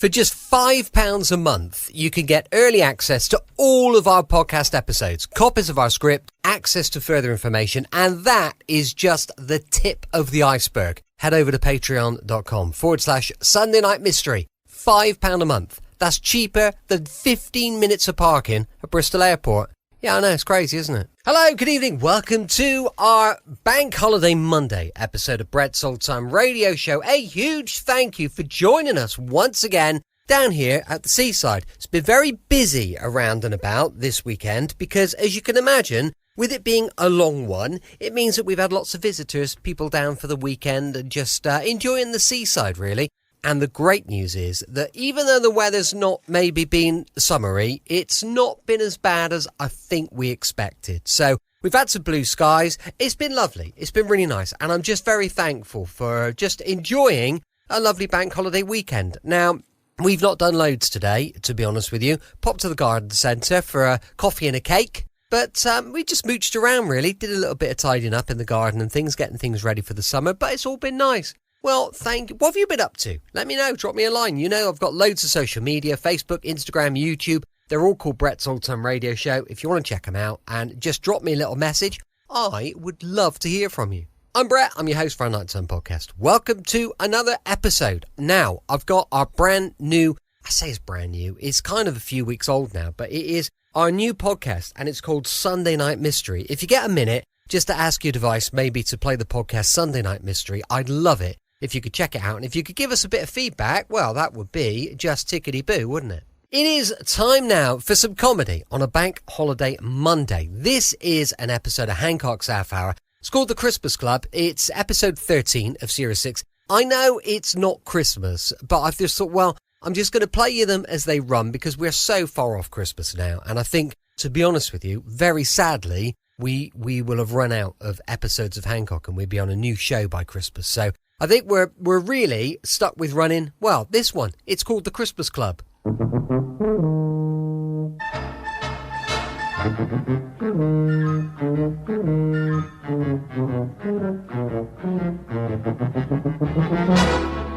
For just £5 a month, you can get early access to all of our podcast episodes, copies of our script, access to further information, and that is just the tip of the iceberg. Head over to patreon.com/Sunday Night Mystery. £5 a month. That's cheaper than 15 minutes of parking at Bristol Airport. Yeah, I know, it's crazy, isn't it? Hello, good evening. Welcome to our Bank Holiday Monday episode of Brett's Old Time Radio Show. A huge thank you for joining us once again down here at the seaside. It's been very busy around and about this weekend because, as you can imagine, with it being a long one, it means that we've had lots of visitors, people down for the weekend and just enjoying the seaside, really. And the great news is that even though the weather's not maybe been summery, it's not been as bad as I think we expected. So we've had some blue skies. It's been lovely. It's been really nice. And I'm just very thankful for just enjoying a lovely bank holiday weekend. Now, we've not done loads today, to be honest with you. Popped to the garden centre for a coffee and a cake. But we just mooched around, really. Did a little bit of tidying up in the garden and things, getting things ready for the summer. But it's all been nice. Well, thank you. What have you been up to? Let me know. Drop me a line. You know, I've got loads of social media, Facebook, Instagram, YouTube. They're all called Brett's Old Time Radio Show. If you want to check them out and just drop me a little message, I would love to hear from you. I'm Brett. I'm your host for our Nighttime podcast. Welcome to another episode. Now, I've got our brand new, I say it's brand new, it's kind of a few weeks old now, but it is our new podcast and it's called Sunday Night Mystery. If you get a minute, just to ask your device maybe to play the podcast Sunday Night Mystery, I'd love it if you could check it out. And if you could give us a bit of feedback, well, that would be just tickety-boo, wouldn't it? It is time now for some comedy on a Bank Holiday Monday. This is an episode of Hancock's Half Hour. It's called The Christmas Club. It's episode 13 of Series 6. I know it's not Christmas, but I've just thought, well, I'm just going to play you them as they run because we're so far off Christmas now. And I think, to be honest with you, very sadly, we will have run out of episodes of Hancock and we'll be on a new show by Christmas. So I think we're really stuck with running, well, this one. It's called The Christmas Club.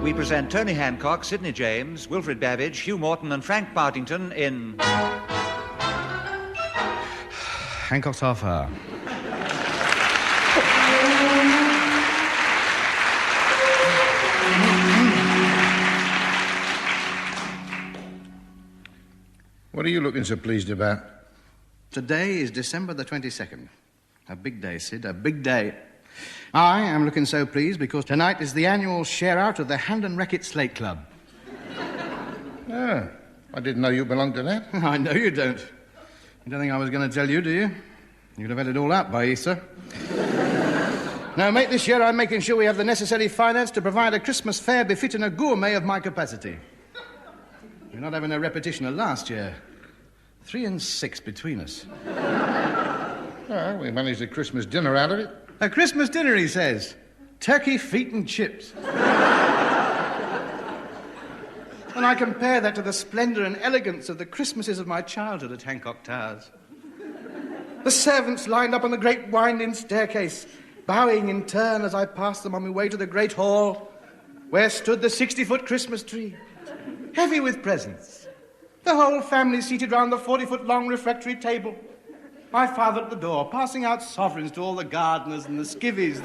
We present Tony Hancock, Sidney James, Wilfred Babbage, Hugh Morton and Frank Partington in Hancock's Half Hour. What are you looking so pleased about? Today is December the 22nd. A big day, Sid, a big day. I am looking so pleased because tonight is the annual share-out of the Hand and Racket Slate Club. Oh, I didn't know you belonged to that. I know you don't. You don't think I was going to tell you, do you? You'd have had it all out by Easter. Now, mate, this year I'm making sure we have the necessary finance to provide a Christmas fare befitting a gourmet of my capacity. We're not having a repetition of last year. 3 and 6 between us. Well, we managed a Christmas dinner out of it. A Christmas dinner, he says. Turkey, feet and chips. And I compare that to the splendour and elegance of the Christmases of my childhood at Hancock Towers. The servants lined up on the great winding staircase, bowing in turn as I passed them on my way to the great hall, where stood the 60-foot Christmas tree, heavy with presents. The whole family seated round the 40-foot-long refectory table. My father at the door, passing out sovereigns to all the gardeners and the skivvies.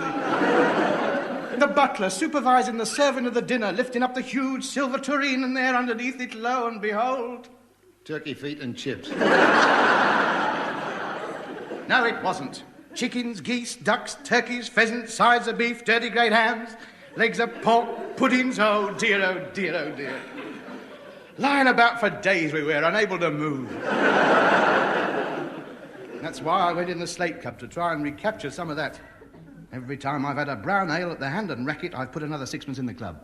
The butler supervising the serving of the dinner, lifting up the huge silver tureen, and there underneath it, lo and behold... Turkey, feet and chips. No, it wasn't. Chickens, geese, ducks, turkeys, pheasants, sides of beef, dirty great hams, legs of pork, puddings, oh dear, oh dear, oh dear. Lying about for days we were, unable to move. That's why I went in the Slate Club, to try and recapture some of that. Every time I've had a brown ale at the Hand and Racket, I've put another sixpence in the club.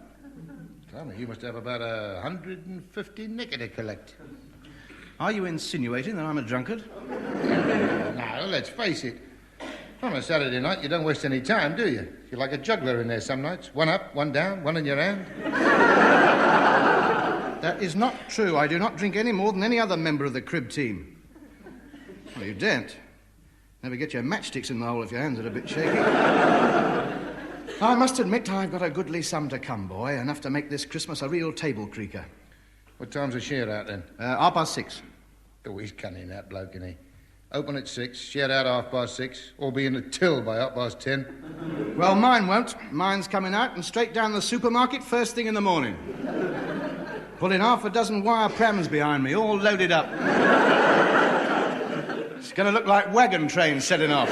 Tell me, you must have about 150 nicker to collect. Are you insinuating that I'm a drunkard? Now, let's face it. On a Saturday night, you don't waste any time, do you? You're like a juggler in there some nights. One up, one down, one in your hand. That is not true. I do not drink any more than any other member of the crib team. Well, you daren't. Never get your matchsticks in the hole if your hands are a bit shaky. I must admit I've got a goodly sum to come, boy, enough to make this Christmas a real table creaker. What time's the shed out then? 6:30. Oh, he's cunning, that bloke, isn't he? Open at 6, shed out 6:30, or be in the till by 10:30. Well, mine won't. Mine's coming out and straight down the supermarket first thing in the morning. Pulling half a dozen wire prams behind me, all loaded up. It's going to look like wagon trains setting off.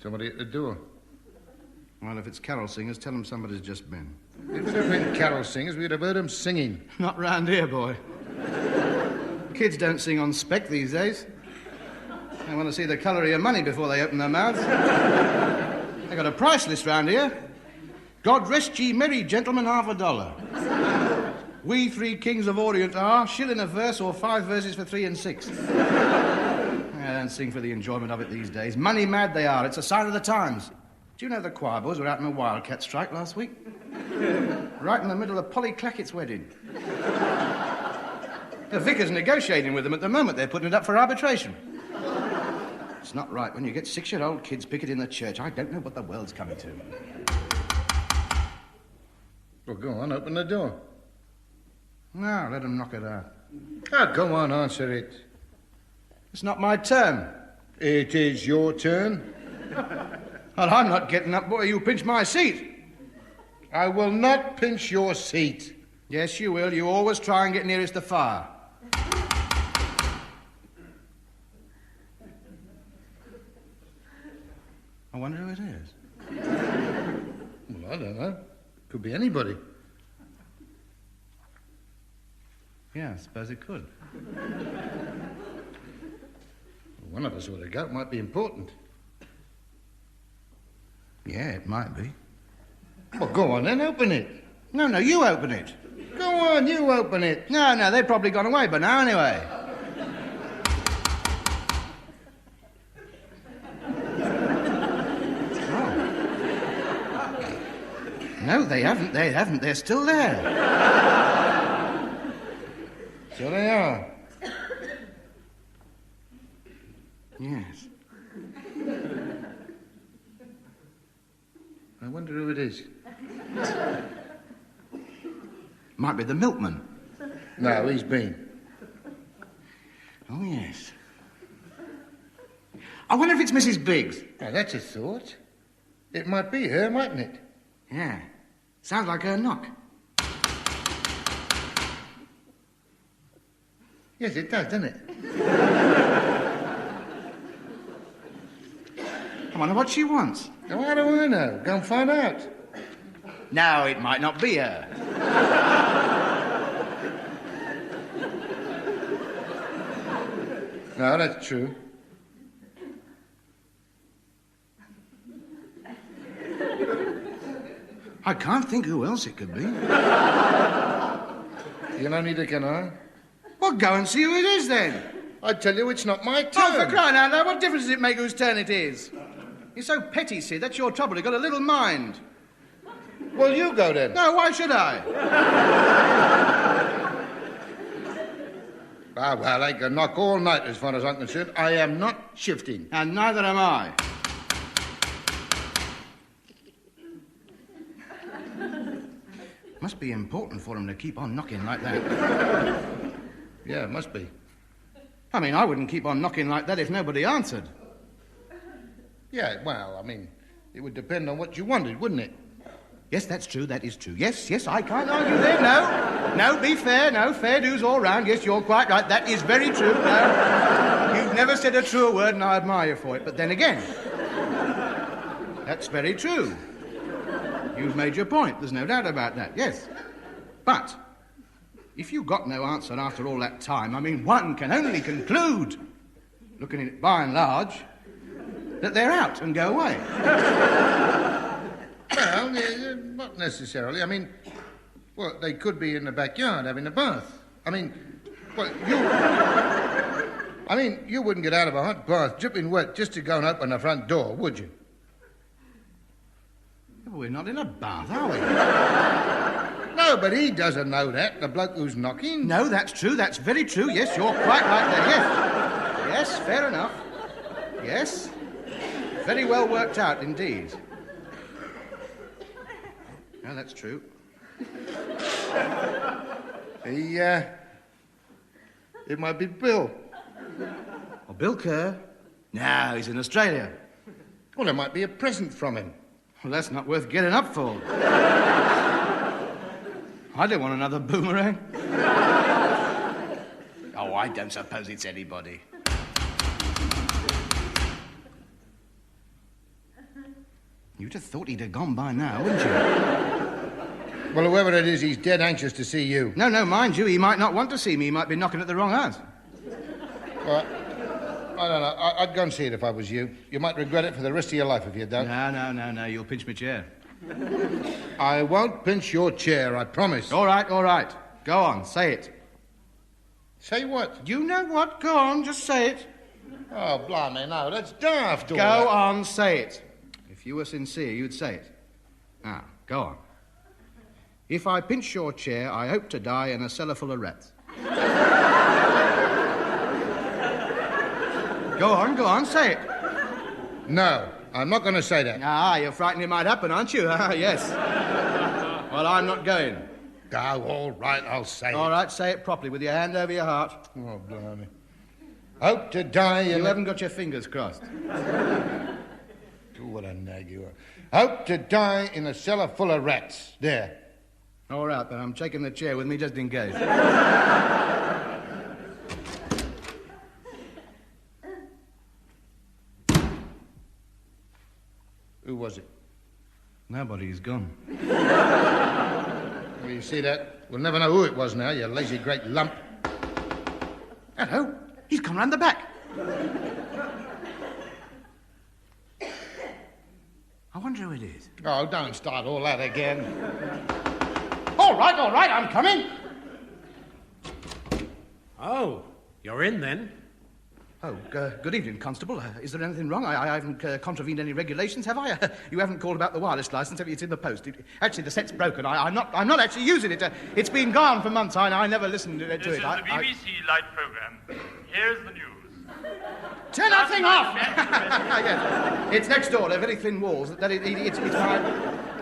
Somebody at the door. Well, if it's carol singers, tell them somebody's just been. If it had been carol singers, we'd have heard them singing. Not round here, boy. Kids don't sing on spec these days. They want to see the colour of your money before they open their mouths. They got a price list round here. God rest ye merry gentlemen, $50. We 3 kings of Orient are, shilling a verse or 5 verses for 3 and 6. They don't sing for the enjoyment of it these days. Money mad they are. It's a sign of the times. Do you know the choir boys were out on a wildcat strike last week? Right in the middle of Polly Clackett's wedding. The vicar's negotiating with them at the moment. They're putting it up for arbitration. It's not right when you get 6-year-old kids picketing the church. I don't know what the world's coming to. Well, go on, open the door. No, let them knock it out. Oh, go on, answer it. It's not my turn. It is your turn. Well, I'm not getting up, boy. You pinch my seat. I will not pinch your seat. Yes, you will. You always try and get nearest the fire. I wonder who it is. Well, I don't know. Could be anybody. Yeah, I suppose it could. One of us ought to go. It might be important. Yeah, it might be. Well, go on then, open it. No, you open it. Go on, you open it. No, they've probably gone away by now anyway. No, they haven't. They're still there. So they are. Yes. I wonder who it is. Might be the milkman. No, he's been. Oh, yes. I wonder if it's Mrs. Biggs. Now, that's a thought. It might be her, mightn't it? Yeah. Sounds like her knock. Yes, it does, doesn't it? I wonder what she wants. Now, how do I know? Go and find out. No, it might not be her. No, that's true. I can't think who else it could be. You know, neither can I. Well, go and see who it is, then. I tell you, it's not my turn. Oh, for crying out loud, what difference does it make whose turn it is? You're so petty, Sid. That's your trouble. You've got a little mind. Well, you go then. No, why should I? Ah, well, I can knock all night as far as I'm concerned. I am not shifting. And neither am I. Must be important for him to keep on knocking like that. Yeah, it must be. I mean, I wouldn't keep on knocking like that if nobody answered. Yeah, well, I mean, it would depend on what you wanted, wouldn't it? Yes, that's true, that is true. Yes, I can't argue there, no, be fair, no, fair dues all round. Yes, you're quite right, that is very true, no. You've never said a truer word, and I admire you for it. But then again, that's very true. You've made your point, there's no doubt about that, yes. But if you got no answer after all that time, I mean, one can only conclude, looking at it by and large, that they're out and go away. Well, not necessarily. I mean, well, they could be in the backyard having a bath. I mean, well, you wouldn't get out of a hot bath dripping wet just to go and open the front door, would you? We're not in a bath, are we? No, but he doesn't know that, the bloke who's knocking. No, that's true, that's very true. Yes, you're quite right there, yes. Yes, fair enough. Yes. Very well worked out, indeed. Yeah, that's true. It might be Bill. Oh, Bill Kerr? No, he's in Australia. Well, it might be a present from him. Well, that's not worth getting up for. I don't want another boomerang. Oh, I don't suppose it's anybody. You'd have thought he'd have gone by now, wouldn't you? Well, whoever it is, he's dead anxious to see you. No, mind you, he might not want to see me. He might be knocking at the wrong house. Well, I don't know. I'd go and see it if I was you. You might regret it for the rest of your life if you don't. No. You'll pinch my chair. I won't pinch your chair, I promise. All right. Go on, say it. Say what? You know what? Go on, just say it. Oh, blimey, no, that's daft. Go on, say it. If you were sincere, you'd say it. Now, go on. If I pinch your chair, I hope to die in a cellar full of rats. Go on, say it. No, I'm not going to say that. Ah, you're frightened it might happen, aren't you? Ah, yes. Well, I'm not going. Oh, all right, I'll say it. All right, say it properly, with your hand over your heart. Oh, blimey. Hope to die in... You haven't got your fingers crossed. Oh, what a nag you are. Hope to die in a cellar full of rats. There. All right, but I'm taking the chair with me just in case. Who was it? Nobody, he's gone. Well, you see that? We'll never know who it was now, you lazy great lump. Hello, he's come round the back. I wonder who it is. Oh, don't start all that again. All right, I'm coming. Oh, you're in then? Oh, good evening, Constable. Is there anything wrong? I haven't contravened any regulations, have I? You haven't called about the wireless license, have you? It's in the post. Actually, the set's broken. I'm not actually using it. It's been gone for months. I never listened to it. This is the BBC Light program. Here's the news. Turn that thing off! Yes. It's next door. They're very thin walls. It's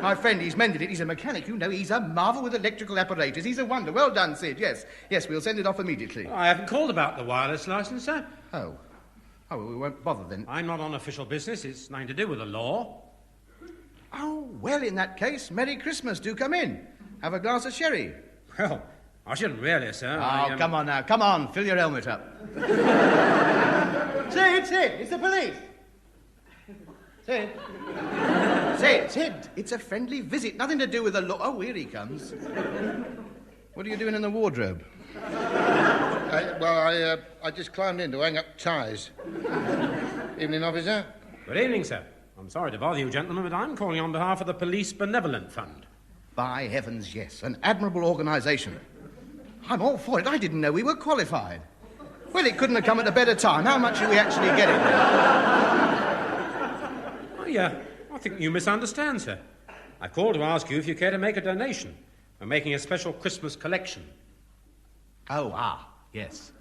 my friend. He's mended it. He's a mechanic. You know, he's a marvel with electrical apparatus. He's a wonder. Well done, Sid. Yes, we'll send it off immediately. I haven't called about the wireless license, sir. Oh, well, we won't bother then. I'm not on official business. It's nothing to do with the law. Oh, well, in that case, Merry Christmas. Do come in. Have a glass of sherry. Well, I shouldn't really, sir. Oh, come on now. Come on. Fill your helmet up. Sid, it's the police. Sid, it's a friendly visit. Nothing to do with the law. Oh, here he comes. What are you doing in the wardrobe? I just climbed in to hang up ties. Evening, officer. Good evening, sir. I'm sorry to bother you, gentlemen, but I'm calling on behalf of the Police Benevolent Fund. By heavens, yes. An admirable organisation. I'm all for it. I didn't know we were qualified. Well, it couldn't have come at a better time. How much are we actually getting? Oh, yeah. I think you misunderstand, sir. I called to ask you if you care to make a donation. We're making a special Christmas collection. Yes.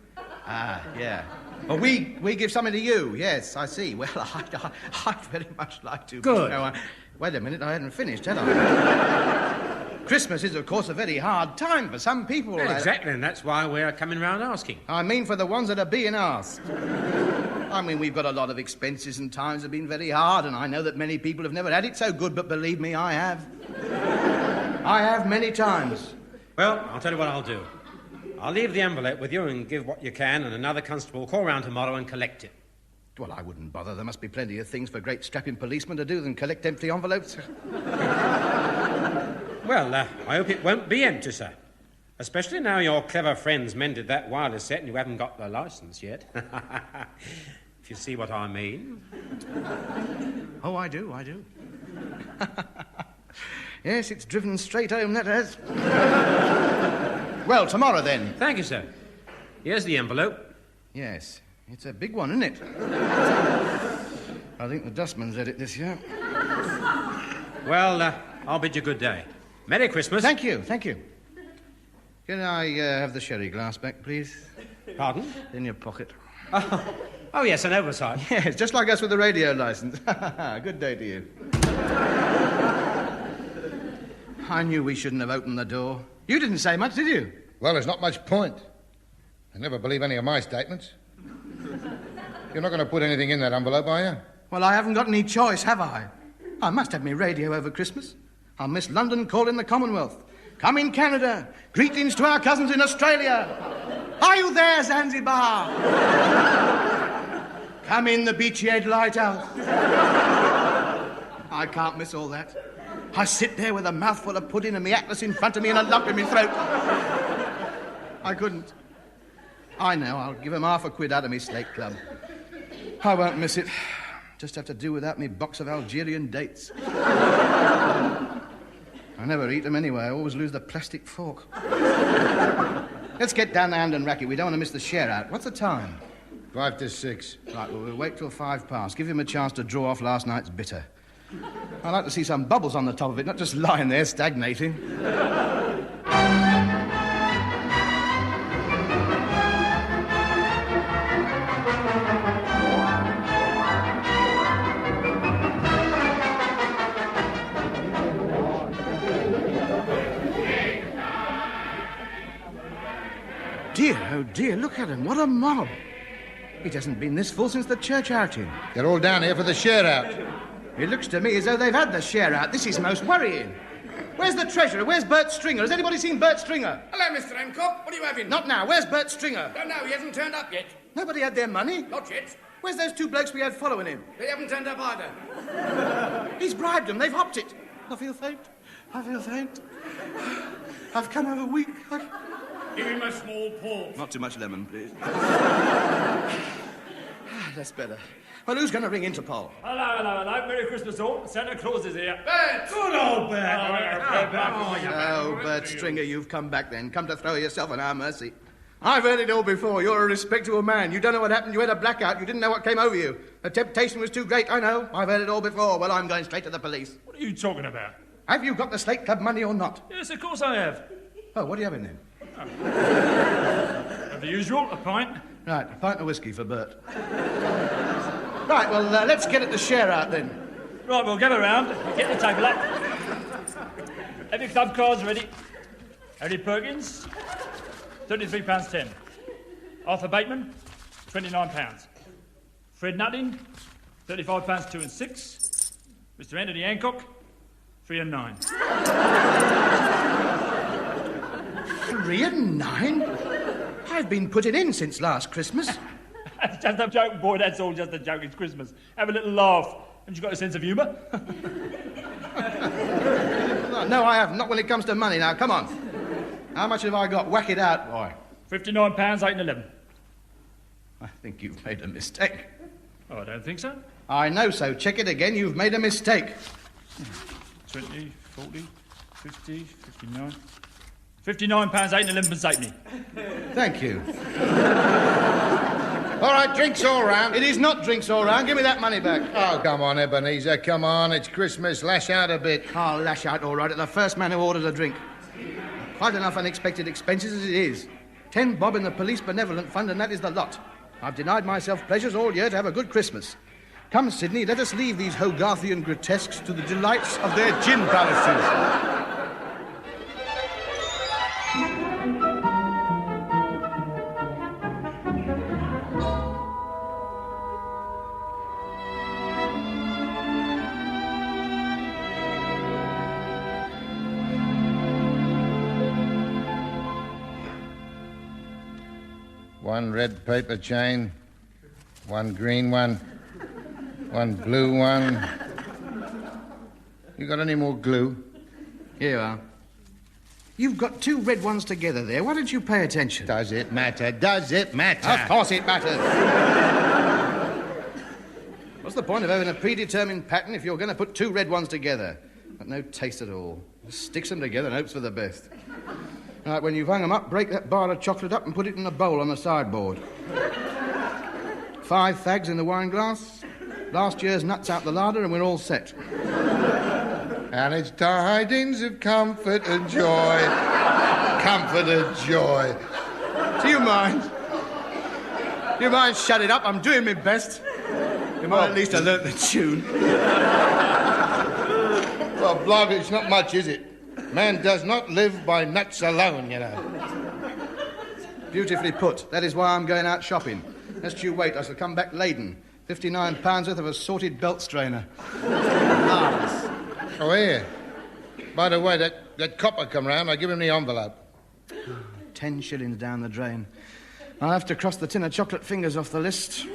Yeah. Well, we give something to you. Yes, I see. Well, I'd very much like to. Good. No, wait a minute, I hadn't finished, had I? Christmas is, of course, a very hard time for some people. Yeah, exactly, and that's why we're coming round asking. I mean for the ones that are being asked. I mean, we've got a lot of expenses and times have been very hard, and I know that many people have never had it so good, but believe me, I have. I have many times. Well, I'll tell you what I'll do. I'll leave the envelope with you and give what you can, and another constable will call round tomorrow and collect it. Well, I wouldn't bother. There must be plenty of things for great strapping policemen to do than collect empty envelopes. Well, I hope it won't be empty, sir. Especially now your clever friends mended that wireless set and you haven't got the licence yet. If you see what I mean. Oh, I do. Yes, it's driven straight home, that has. Well, tomorrow, then. Thank you, sir. Here's the envelope. Yes, it's a big one, isn't it? I think the dustman's had it this year. Well, I'll bid you good day. Merry Christmas. Thank you. Can I have the sherry glass back, please? Pardon? In your pocket. Oh, yes, an oversight. Yes, just like us with the radio licence. Good day to you. I knew we shouldn't have opened the door. You didn't say much, did you? Well, there's not much point. I never believe any of my statements. You're not going to put anything in that envelope, are you? Well, I haven't got any choice, have I? I must have me radio over Christmas. I'll miss London calling the Commonwealth. Come in, Canada. Greetings to our cousins in Australia. Are you there, Zanzibar? Come in, the Beachy Head Lighthouse. I can't miss all that. I sit there with a mouthful of pudding and my atlas in front of me and a lump in my throat. I couldn't. I know, I'll give him £50 out of me slate club. I won't miss it. Just have to do without me box of Algerian dates. I never eat them anyway. I always lose the plastic fork. Let's get down the hand and racket. We don't want to miss the share out. What's the time? 5 to 6. Right, well, we'll wait till 5 past. Give him a chance to draw off last night's bitter. I'd like to see some bubbles on the top of it, not just lying there stagnating. Dear, oh dear, look at him. What a mob. It hasn't been this full since the church outing. They're all down here for the share out. It looks to me as though they've had the share out. This is most worrying. Where's the treasurer? Where's Bert Stringer? Has anybody seen Bert Stringer? Hello, Mr. Hancock. What are you having? Not now. Where's Bert Stringer? Don't know. He hasn't turned up yet. Nobody had their money. Not yet. Where's those 2 blokes we had following him? They haven't turned up either. He's bribed them. They've hopped it. I feel faint. I feel faint. I've come over weak. Give him a small port. Not too much lemon, please. That's better. Well, who's going to ring Interpol? Hello. Merry Christmas all. Santa Claus is here. Bert! Good old Bert. Oh, Bert Stringer, you've come back then. Come to throw yourself on our mercy. I've heard it all before. You're a respectable man. You don't know what happened. You had a blackout. You didn't know what came over you. The temptation was too great. I know. I've heard it all before. Well, I'm going straight to the police. What are you talking about? Have you got the Slate Club money or not? Yes, of course I have. Oh, what are you having then? The usual, a pint. Right, a pint of whiskey for Bert. Right, well, let's get at the share out then. Right, we'll gather round. Get the table up. Have your club cards ready. Harry Perkins, £33.10. Arthur Bateman, £29. Fred Nutting, £35 2 and 6. Mr. Anthony Hancock, 3 and 9. 3 and 9? I've been putting in since last Christmas. That's just a joke, boy. That's all just a joke. It's Christmas. Have a little laugh. Haven't you got a sense of humour? No, I haven't. Not when it comes to money. Now, come on. How much have I got? Whack it out, boy. £59, 8 and 11. I think you've made a mistake. Oh, I don't think so. I know so. Check it again. You've made a mistake. 20, 40, 50, 59... £59, 8 and 11 halfpenny. Thank you. All right, drinks all round. It is not drinks all round. Give me that money back. Oh, come on, Ebenezer, come on. It's Christmas. Lash out a bit. I'll lash out all right at the first man who orders a drink. Quite enough unexpected expenses as it is. 10 bob in the police benevolent fund, and that is the lot. I've denied myself pleasures all year to have a good Christmas. Come, Sydney, let us leave these Hogarthian grotesques to the delights of their gin palaces. One red paper chain, one green one, one blue one. You got any more glue? Here you are. You've got 2 red ones together there. Why don't you pay attention? Does it matter? Does it matter? Of course it matters. What's the point of having a predetermined pattern if you're going to put 2 red ones together? Got no taste at all. Just sticks them together and hopes for the best. Right, when you've hung them up, break that bar of chocolate up and put it in a bowl on the sideboard. 5 fags in the wine glass, last year's nuts out the larder, and we're all set. And it's tidings of comfort and joy. Comfort and joy. Do you mind? Do you mind shut it up? I'm doing my best. You might at least have learnt the tune. Well, blimey, it's not much, is it? Man does not live by nuts alone, you know. Beautifully put. That is why I'm going out shopping. Just you wait, I shall come back laden. £59 worth of assorted belt strainer. Marvellous. Oh, here. By the way, that copper come round, I give him the envelope. 10 shillings down the drain. I'll have to cross the tin of chocolate fingers off the list.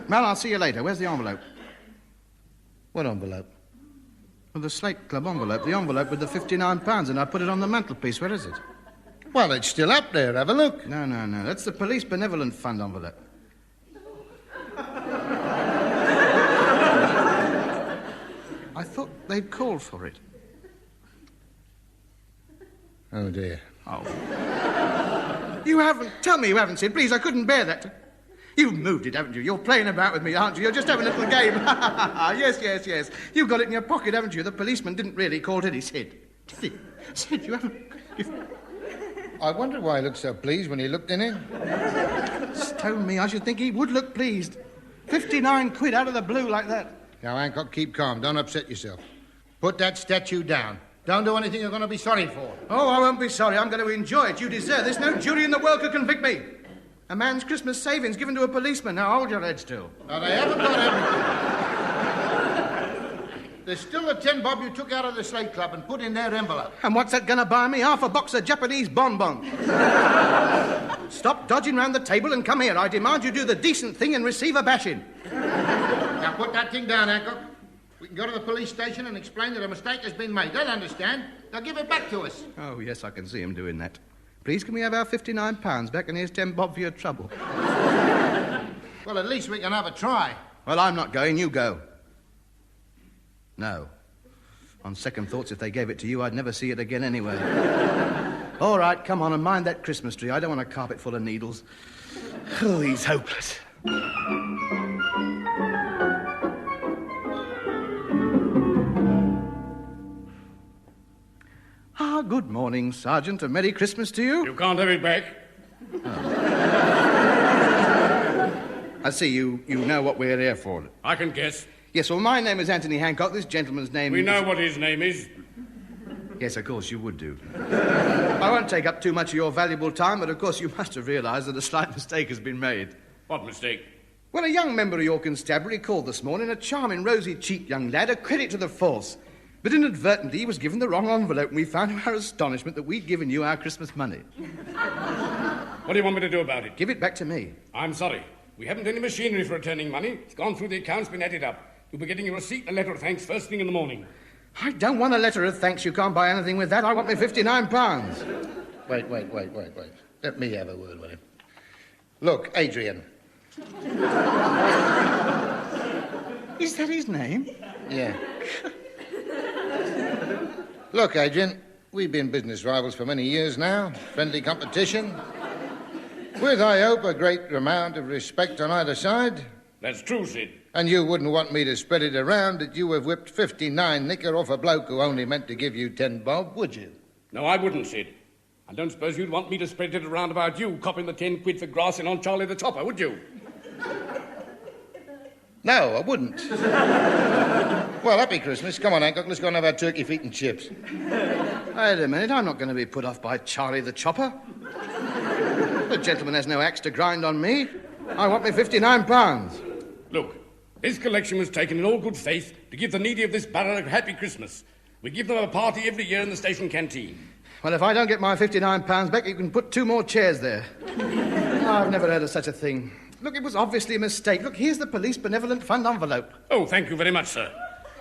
Well, I'll see you later. Where's the envelope? What envelope? Well, the Slate Club envelope. The envelope with the £59, and I put it on the mantelpiece. Where is it? Well, it's still up there. Have a look. No. That's the Police Benevolent Fund envelope. I thought they'd called for it. Oh, dear. Oh. You haven't... Tell me you haven't, Sid. Please, I couldn't bear that. You've moved it, haven't you? You're playing about with me, aren't you? You're just having a little game. Yes. You've got it in your pocket, haven't you? The policeman didn't really call, did he, Sid? Did he? Sid, you haven't... I wonder why he looked so pleased when he looked in it. Stone me, I should think he would look pleased. 59 quid out of the blue like that. Now, Hancock, keep calm. Don't upset yourself. Put that statue down. Don't do anything you're going to be sorry for. Oh, I won't be sorry. I'm going to enjoy it. You deserve this. No jury in the world could convict me. A man's Christmas savings given to a policeman. Now, hold your head still. Now, they haven't got everything. There's still the 10 bob you took out of the Slate Club and put in their envelope. And what's that going to buy me? Half a box of Japanese bonbons. Stop dodging round the table and come here. I demand you do the decent thing and receive a bashing. Now, put that thing down, Hancock. We can go to the police station and explain that a mistake has been made. They'll understand. They'll give it back to us. Oh, yes, I can see him doing that. Please, can we have our £59 back, and here's 10 bob for your trouble? Well, at least we can have a try. Well, I'm not going. You go. No. On second thoughts, if they gave it to you, I'd never see it again anyway. All right, come on and mind that Christmas tree. I don't want a carpet full of needles. Oh, he's hopeless. Good morning, Sergeant. A Merry Christmas to you. You can't have it back. I see you know what we're here for. I can guess. Yes, well, my name is Anthony Hancock. This gentleman's name We is... know what his name is. Yes, of course, you would do. I won't take up too much of your valuable time, but of course you must have realised that a slight mistake has been made. What mistake? Well, a young member of your constabulary called this morning, a charming, rosy-cheeked young lad, a credit to the force. But inadvertently, he was given the wrong envelope, and we found to our astonishment that we'd given you our Christmas money. What do you want me to do about it? Give it back to me. I'm sorry. We haven't any machinery for returning money. It's gone through the accounts, been added up. You'll be getting your receipt and a letter of thanks first thing in the morning. I don't want a letter of thanks. You can't buy anything with that. I want my £59. Wait. Let me have a word with him. Look, Adrian. Is that his name? Yeah. Look, Adrian, we've been business rivals for many years now. Friendly competition. With, I hope, a great amount of respect on either side. That's true, Sid. And you wouldn't want me to spread it around that you have whipped 59 knicker off a bloke who only meant to give you 10 bob, would you? No, I wouldn't, Sid. I don't suppose you'd want me to spread it around about you copping the 10 quid for grassing on Charlie the Chopper, would you? No, I wouldn't. Well, happy Christmas. Come on, Hancock, let's go and have our turkey feet and chips. Wait a minute, I'm not going to be put off by Charlie the Chopper. The gentleman has no axe to grind on me. I want me £59. Look, this collection was taken in all good faith to give the needy of this borough a happy Christmas. We give them a party every year in the station canteen. Well, if I don't get my £59 back, you can put 2 more chairs there. I've never heard of such a thing. Look, it was obviously a mistake. Look, here's the Police Benevolent Fund envelope. Oh, thank you very much, sir.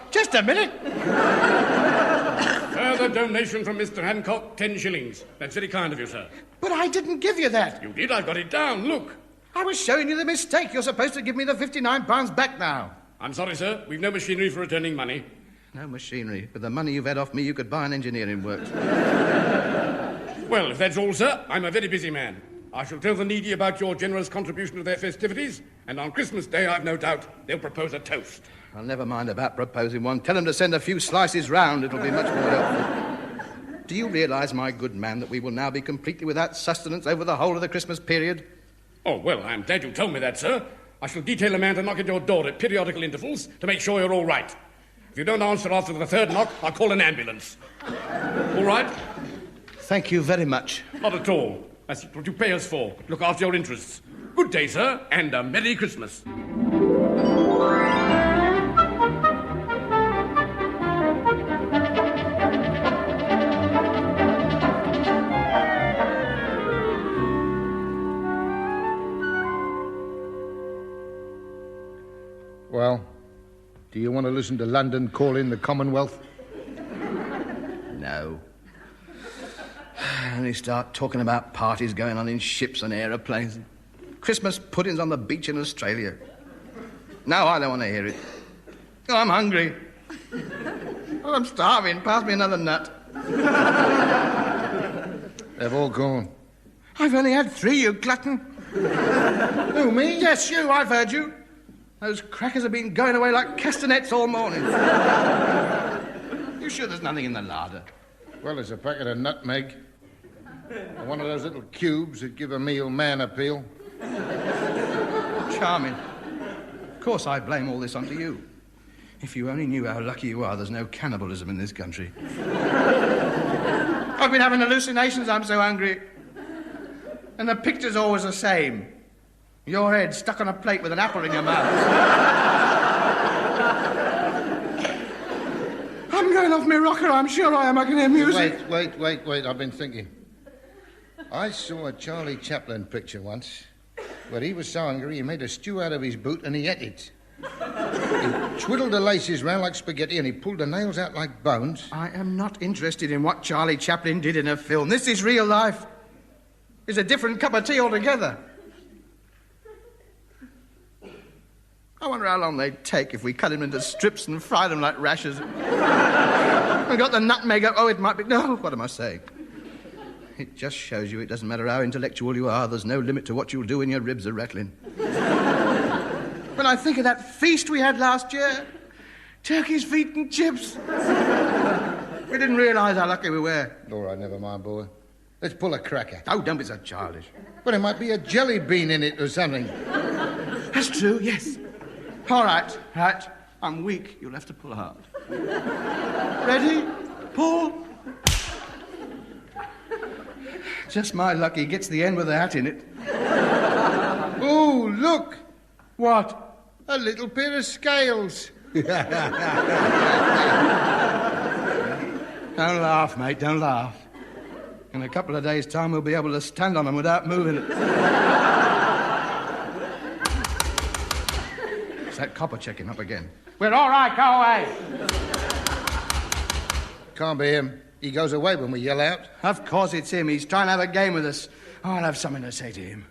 Just a minute. Further donation from Mr. Hancock, 10 shillings. That's very kind of you, sir. But I didn't give you that. You did, I've got it down, look. I was showing you the mistake. You're supposed to give me the £59 back now. I'm sorry, sir. We've no machinery for returning money. No machinery. With the money you've had off me, you could buy an engineering works. Well, if that's all, sir, I'm a very busy man. I shall tell the needy about your generous contribution to their festivities, and on Christmas Day, I've no doubt, they'll propose a toast. I'll never mind about proposing one. Tell them to send a few slices round. It'll be much more helpful. Do you realise, my good man, that we will now be completely without sustenance over the whole of the Christmas period? Oh, well, I'm glad you told me that, sir. I shall detail a man to knock at your door at periodical intervals to make sure you're all right. If you don't answer after the 3rd knock, I'll call an ambulance. All right? Thank you very much. Not at all. That's what you pay us for. Look after your interests. Good day, sir, and a Merry Christmas. Well, do you want to listen to London call in the Commonwealth? No. And they start talking about parties going on in ships and aeroplanes. Christmas puddings on the beach in Australia. No, I don't want to hear it. Oh, I'm hungry. Oh, I'm starving. Pass me another nut. They've all gone. I've only had 3, you glutton. Who, me? Yes, you. I've heard you. Those crackers have been going away like castanets all morning. You sure there's nothing in the larder? Well, there's a packet of nutmeg. And one of those little cubes that give a meal man appeal. Charming. Of course I blame all this onto you. If you only knew how lucky you are there's no cannibalism in this country. I've been having hallucinations, I'm so hungry. And the picture's always the same. Your head stuck on a plate with an apple in your mouth. I'm going off my rocker, I'm sure I am. I can hear music. Wait. I've been thinking. I saw a Charlie Chaplin picture once where he was so hungry he made a stew out of his boot and he ate it. He twiddled the laces round like spaghetti and he pulled the nails out like bones. I am not interested in what Charlie Chaplin did in a film. This is real life. It's a different cup of tea altogether. I wonder how long they'd take if we cut him into strips and fry them like rashers. I got the nutmeg up. Oh, it might be... No, what am I saying? It just shows you it doesn't matter how intellectual you are, there's no limit to what you'll do when your ribs are rattling. When I think of that feast we had last year, turkey's feet and chips. We didn't realise how lucky we were. All right, never mind, boy. Let's pull a cracker. Oh, don't be so childish. Well, there might be a jelly bean in it or something. That's true, yes. All right. I'm weak. You'll have to pull hard. Ready? Pull. Just my luck he gets the end with the hat in it. Oh, look. What? A little pair of scales. Don't laugh, mate, don't laugh. In a couple of days' time, we'll be able to stand on them without moving it. It's that copper checking up again. We're all right, go away. Can't be him. He goes away when we yell out. Of course it's him. He's trying to have a game with us. I'll have something to say to him.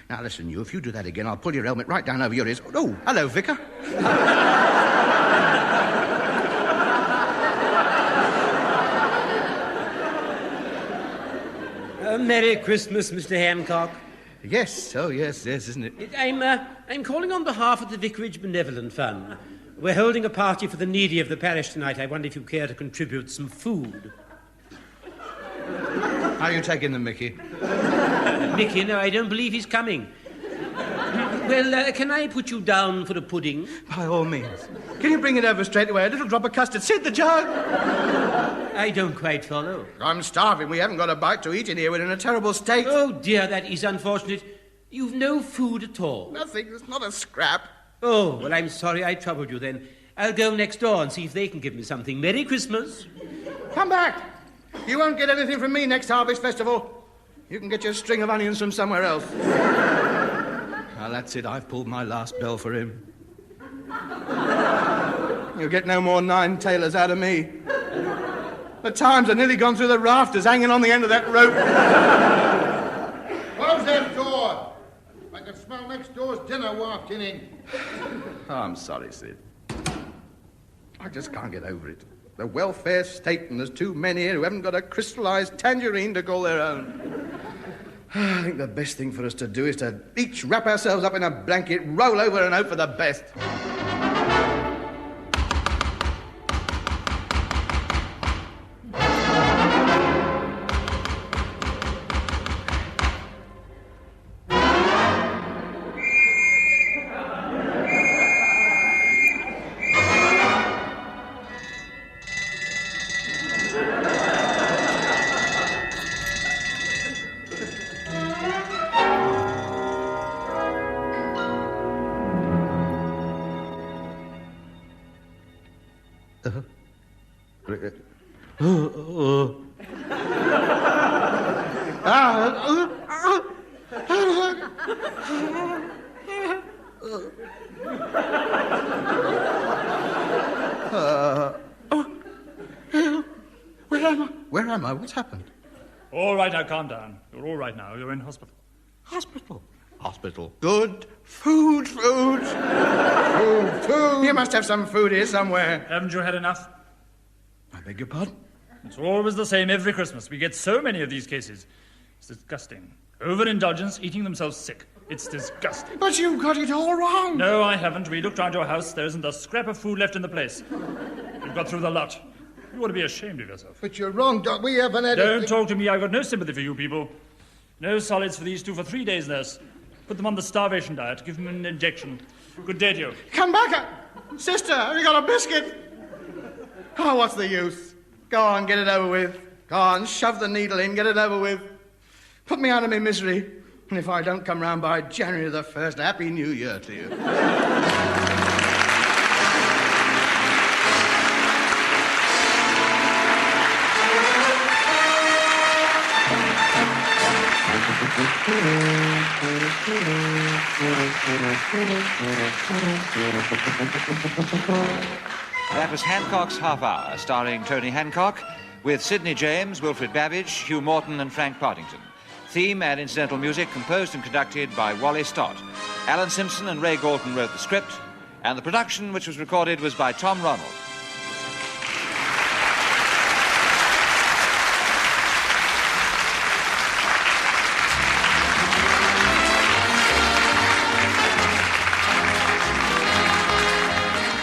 Now, listen, you, if you do that again, I'll pull your helmet right down over your ears. Oh, hello, Vicar. Merry Christmas, Mr. Hancock. Yes, oh, yes, isn't it? I'm calling on behalf of the Vicarage Benevolent Fund. We're holding a party for the needy of the parish tonight. I wonder if you care to contribute some food. How are you taking them, Mickey? Mickey? No, I don't believe he's coming. Well, can I put you down for a pudding? By all means. Can you bring it over straight away? A little drop of custard. Sid the jug! I don't quite follow. I'm starving. We haven't got a bite to eat in here. We're in a terrible state. Oh, dear, that is unfortunate. You've no food at all. Nothing. There's not a scrap. Oh, well, I'm sorry I troubled you then. I'll go next door and see if they can give me something. Merry Christmas. Come back. You won't get anything from me next Harvest Festival. You can get your string of onions from somewhere else. Well, that's it. I've pulled my last bell for him. You'll get no more 9 tailors out of me. The Times have nearly gone through the rafters hanging on the end of that rope. Close that door. I can smell next door's dinner wafting in. Oh, I'm sorry, Sid. I just can't get over it. The welfare state, and there's too many here who haven't got a crystallized tangerine to call their own. I think the best thing for us to do is to each wrap ourselves up in a blanket, roll over and hope for the best. Where am I? What's happened? All right, now calm down. You're all right now. You're in hospital. Hospital. Good. Food. Food. You must have some food here somewhere. Haven't you had enough? I beg your pardon? It's always the same every Christmas. We get so many of these cases. It's disgusting. Overindulgence, eating themselves sick. It's disgusting. But you've got it all wrong. No, I haven't. We looked round your house. There isn't a scrap of food left in the place. You've got through the lot. You ought to be ashamed of yourself. But you're wrong, Doc. We haven't had Don't talk to me. I've got no sympathy for you people. No solids for these two for 3 days, nurse. Put them on the starvation diet. Give them an injection. Good day to you. Come back. Sister, have you got a biscuit? Oh, what's the use? Go on, get it over with. Go on, shove the needle in, get it over with. Put me out of my misery. And if I don't come round by January the 1st, Happy New Year to you. That was Hancock's Half Hour, starring Tony Hancock, with Sidney James, Wilfred Babbage, Hugh Morton and Frank Partington. Theme and incidental music composed and conducted by Wally Stott. Alan Simpson and Ray Galton wrote the script, and the production, which was recorded, was by Tom Ronald.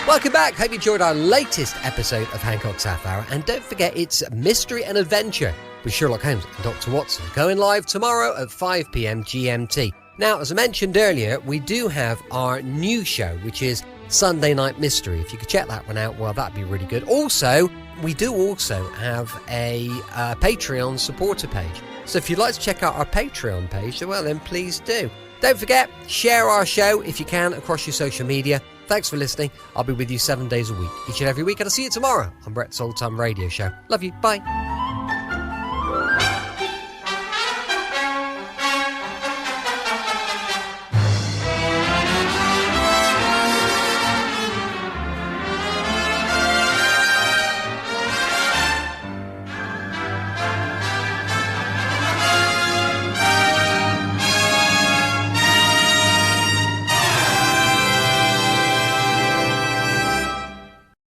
Welcome back. Hope you enjoyed our latest episode of Hancock's Half Hour. And don't forget, it's Mystery and Adventure with Sherlock Holmes and Dr. Watson, going live tomorrow at 5 p.m. GMT. Now, as I mentioned earlier, we do have our new show, which is Sunday Night Mystery. If you could check that one out, well, that'd be really good. Also, we do also have a Patreon supporter page. So if you'd like to check out our Patreon page, well, then please do. Don't forget, share our show if you can across your social media. Thanks for listening. I'll be with you 7 days a week, each and every week, and I'll see you tomorrow on Brett's Old Time Radio Show. Love you. Bye.